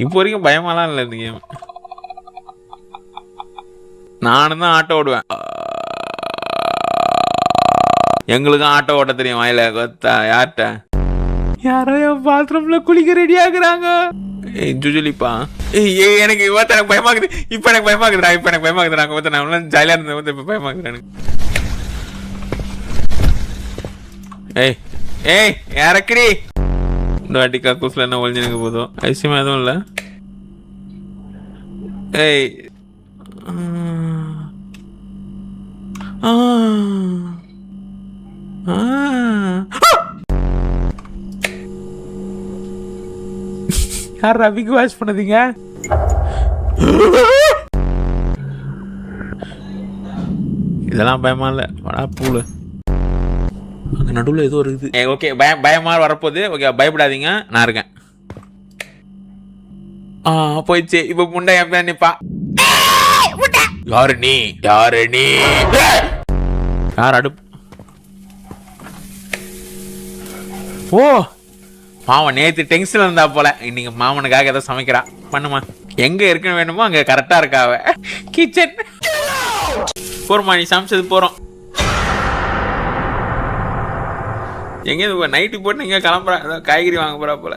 இப்போ வரைக்கும் பயமாலாம் இல்லை இந்த கேம். நானும் தான் ஆட்டோ ஓடுவேன். எங்களுக்கும் ஆட்டோ ஓட்ட தெரியும். வாயில கொத்தா யார்கிட்ட யாரோ என் பாத்ரூம்ல குளிக்க ரெடி ஆகுறாங்க. ஜுஜுலிப்பா எனக்கு எனக்கு பயமாக்குது. இப்ப எனக்கு பயமாக்குதுடா. இப்ப எனக்கு பயமாக்குதுறாங்க. நான் ஜாலியா இருந்தேன். இப்ப பயமாக்குறேன் எனக்கு. ஏய் ஏய் யாரக்கடி இந்த வாட்டி கக்கூஸ்ல என்ன ஒழிஞ்சு எனக்கு போதும். ஐசியமா எதுவும் இல்லை. ஏய் யார் ரவிக்கு வாட்ச் பண்ணதீங்க? இதெல்லாம் பயமா இல்லை. வடா பூல அங்க நடுவில் ஏதோ இருக்குது. ஓகே பயமா வரப்போகுது. ஓகே பயப்படாதீங்க, நான் இருக்கேன். போயிடுச்சு. இப்ப முண்டை என் பேர் நிப்பா. யாரு நீ? யாரு நீ? யார் அடுப்பு? ஓ மாமன் நேற்று டென்ஷன் இருந்தா போல. இன்னைக்கு மாமனுக்காக ஏதோ சமைக்கிறா. பண்ணுமா எங்க இருக்குன்னு வேணுமோ அங்க கரெக்டா இருக்காவ. கிச்சன் போறோமா? நீ சமைச்சது போறோம். எங்க நைட்டு போட்டு எங்க கிளம்புறா? ஏதோ காய்கறி வாங்க போறா போல.